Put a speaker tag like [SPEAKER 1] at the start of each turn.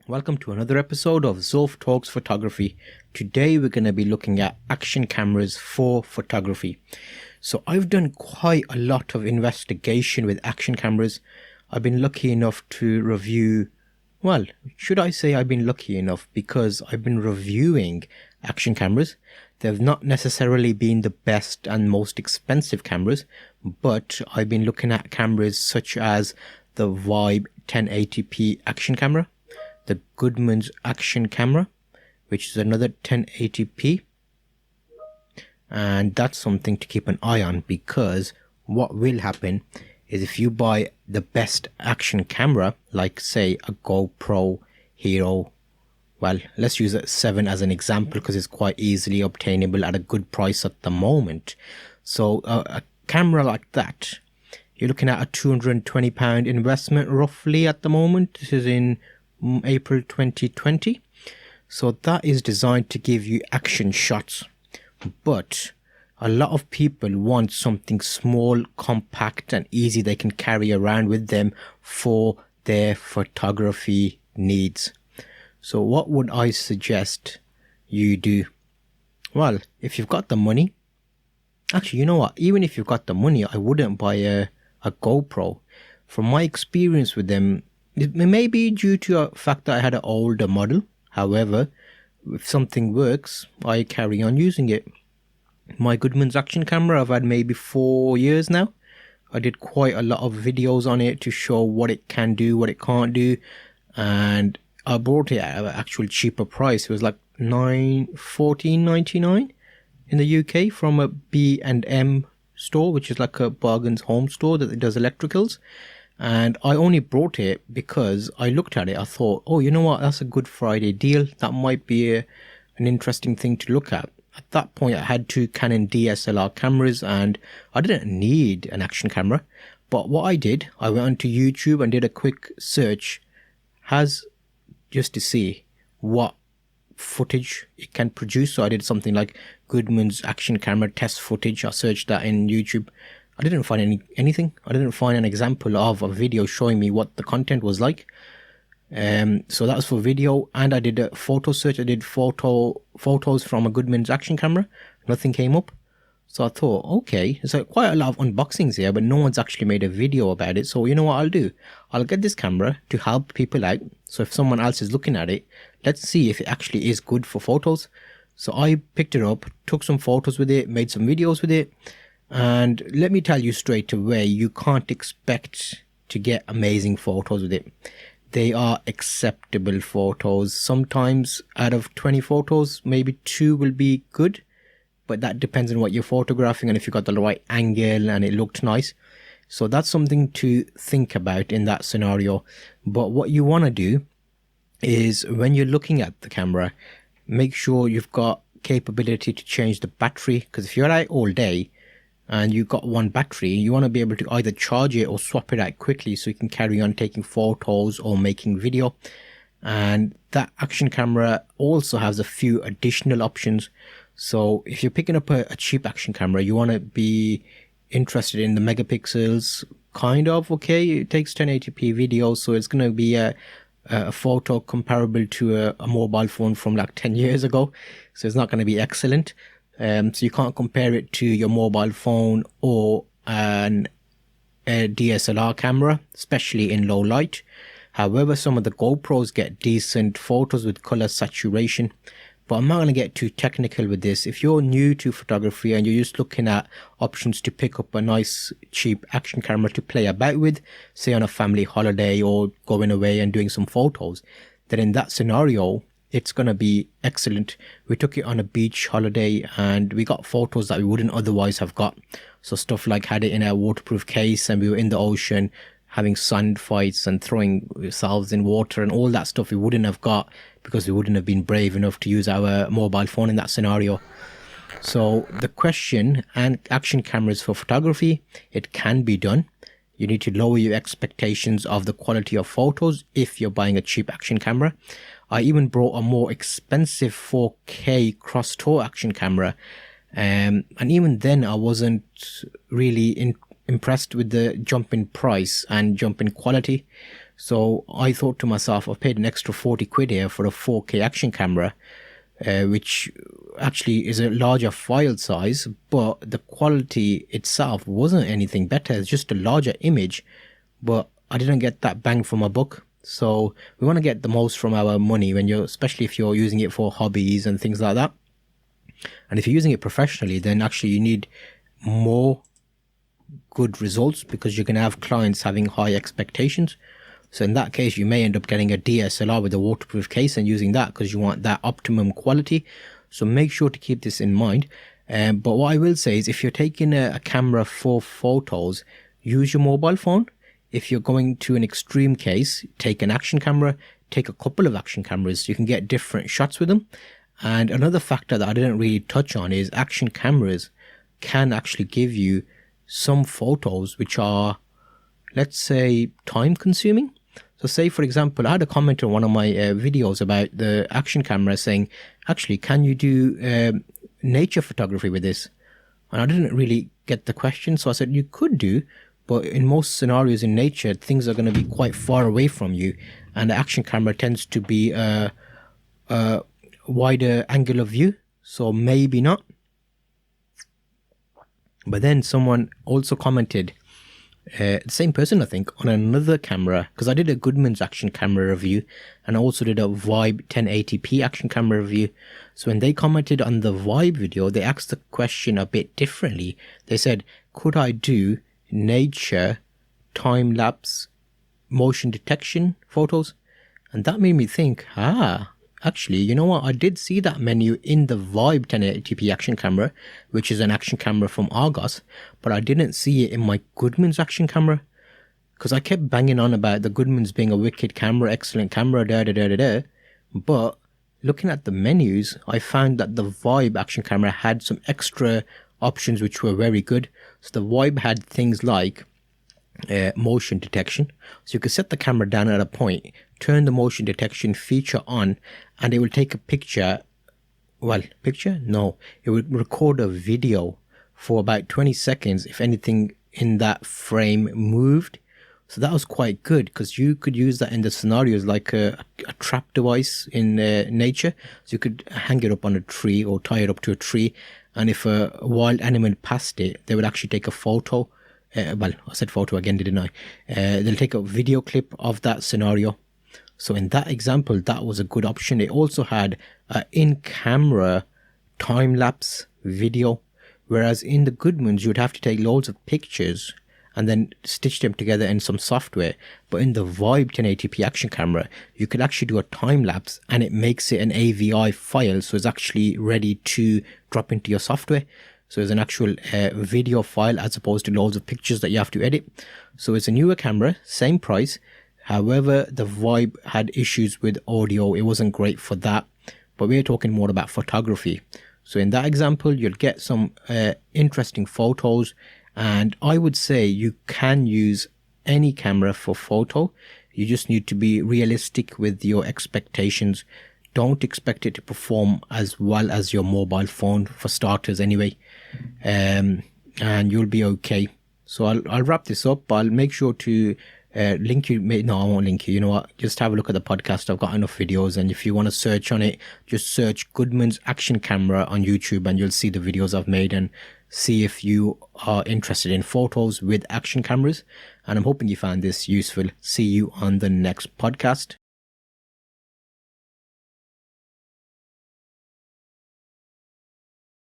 [SPEAKER 1] Welcome to another episode of Zulf Talks Photography. Today we're going to be looking at action cameras for photography. So I've done quite a lot of investigation with action cameras. I've been lucky enough to review, well, should I say I've been lucky enough because I've been reviewing action cameras. They've not necessarily been the best and most expensive cameras, but I've been looking at cameras such as the Vibe 1080p action camera, the Goodman's action camera, which is another 1080p, and that's something to keep an eye on, because what will happen is if you buy the best action camera, like say a GoPro Hero, well, let's use a 7 as an example because it's quite easily obtainable at a good price at the moment. So a camera like that, you're looking at a £220 investment roughly at the moment. This is in April 2020. So that is designed to give you action shots, but a lot of people want something small, compact and easy they can carry around with them for their photography needs. So what would I suggest you do? Well, if you've got the money, actually, you know what, even if you've got the money, I wouldn't buy a GoPro. From my experience with them, it may be due to the fact that I had an older model. However, if something works, I carry on using it. My Goodman's action camera, I've had maybe 4 years now. I did quite a lot of videos on it to show what it can do, what it can't do. And I bought it at an actual cheaper price. It was like $14.99 in the UK from a B&M store, which is like a bargains home store that does electricals. And I only brought it because I looked at it. I thought, oh, you know what? That's a Good Friday deal. That might be an interesting thing to look at. At that point, I had 2 Canon DSLR cameras and I didn't need an action camera. But what I did, I went onto YouTube and did a quick search just to see what footage it can produce. So I did something like Goodman's action camera test footage. I searched that in YouTube. I didn't find anything. I didn't find an example of a video showing me what the content was like. So that was for video, and I did a photo search. I did photos from a Goodman's action camera. Nothing came up. So I thought, okay, there's quite a lot of unboxings here, but no one's actually made a video about it. So you know what I'll do? I'll get this camera to help people out. So if someone else is looking at it, let's see if it actually is good for photos. So I picked it up, took some photos with it, made some videos with it. And let me tell you straight away, you can't expect to get amazing photos with it. They are acceptable photos. Sometimes out of 20 photos, maybe 2 will be good, but that depends on what you're photographing and if you got the right angle and it looked nice. So that's something to think about in that scenario. But what you want to do is, when you're looking at the camera, make sure you've got capability to change the battery, because if you're out all day and you've got one battery, you want to be able to either charge it or swap it out quickly so you can carry on taking photos or making video. And that action camera also has a few additional options. So if you're picking up a cheap action camera, you want to be interested in the megapixels, kind of. Okay, it takes 1080p video, so it's going to be a photo comparable to a mobile phone from like 10 years ago. So it's not going to be excellent. So you can't compare it to your mobile phone or a DSLR camera, especially in low light. However, some of the GoPros get decent photos with color saturation. But I'm not going to get too technical with this. If you're new to photography and you're just looking at options to pick up a nice cheap action camera to play about with, say on a family holiday or going away and doing some photos, then in that scenario, it's going to be excellent. We took it on a beach holiday and we got photos that we wouldn't otherwise have got. So stuff like had it in a waterproof case and we were in the ocean having sand fights and throwing ourselves in water and all that stuff we wouldn't have got because we wouldn't have been brave enough to use our mobile phone in that scenario. So the question, and action cameras for photography, it can be done. You need to lower your expectations of the quality of photos if you're buying a cheap action camera. I even brought a more expensive 4K cross-tour action camera. And even then I wasn't really impressed with the jump in price and jump in quality. So I thought to myself, I've paid an extra 40 quid here for a 4K action camera, which actually is a larger file size, but the quality itself wasn't anything better. It's just a larger image, but I didn't get that bang for my buck. So we want to get the most from our money especially if you're using it for hobbies and things like that. And if you're using it professionally, then actually you need more good results, because you're going to have clients having high expectations. So in that case, you may end up getting a DSLR with a waterproof case and using that because you want that optimum quality. So make sure to keep this in mind. But what I will say is, if you're taking a camera for photos, use your mobile phone. If you're going to an extreme case, take an action camera, take a couple of action cameras. You can get different shots with them. And another factor that I didn't really touch on is action cameras can actually give you some photos which are, let's say, time consuming. So say, for example, I had a comment on one of my videos about the action camera saying, actually, can you do nature photography with this? And I didn't really get the question. So I said, you could do, but in most scenarios in nature, things are going to be quite far away from you. And the action camera tends to be a wider angle of view. So maybe not. But then someone also commented, the same person, I think, on another camera, because I did a Goodman's action camera review and I also did a Vibe 1080p action camera review. So when they commented on the Vibe video, they asked the question a bit differently. They said, could I do nature time-lapse motion detection photos? And that made me think, actually, you know what? I did see that menu in the Vibe 1080p action camera, which is an action camera from Argos, but I didn't see it in my Goodman's action camera, because I kept banging on about the Goodman's being a wicked camera, excellent camera, but looking at the menus, I found that the Vibe action camera had some extra options which were very good. So the Vibe had things like motion detection. So you could set the camera down at a point, turn the motion detection feature on, and it will take a picture. It would record a video for about 20 seconds if anything in that frame moved. So that was quite good, because you could use that in the scenarios like a trap device in nature. So you could hang it up on a tree or tie it up to a tree, and if a wild animal passed it, they would actually take a photo. I said photo again, didn't I? They'll take a video clip of that scenario. So in that example, that was a good option. It also had in-camera time-lapse video, whereas in the Goodmans, you'd have to take loads of pictures and then stitch them together in some software. But in the Vibe 1080p action camera, you could actually do a time-lapse and it makes it an AVI file. So it's actually ready to drop into your software. So it's an actual video file as opposed to loads of pictures that you have to edit. So it's a newer camera, same price. However, the Vibe had issues with audio. It wasn't great for that. But we're talking more about photography. So in that example, you'll get some interesting photos. And I would say you can use any camera for photo. You just need to be realistic with your expectations. Don't expect it to perform as well as your mobile phone, for starters anyway. And you'll be okay. So I'll wrap this up. I'll make sure to link you. No, I won't link you. You know what? Just have a look at the podcast. I've got enough videos. And if you want to search on it, just search Goodman's action camera on YouTube and you'll see the videos I've made and see if you are interested in photos with action cameras. And I'm hoping you found this useful. See you on the next podcast.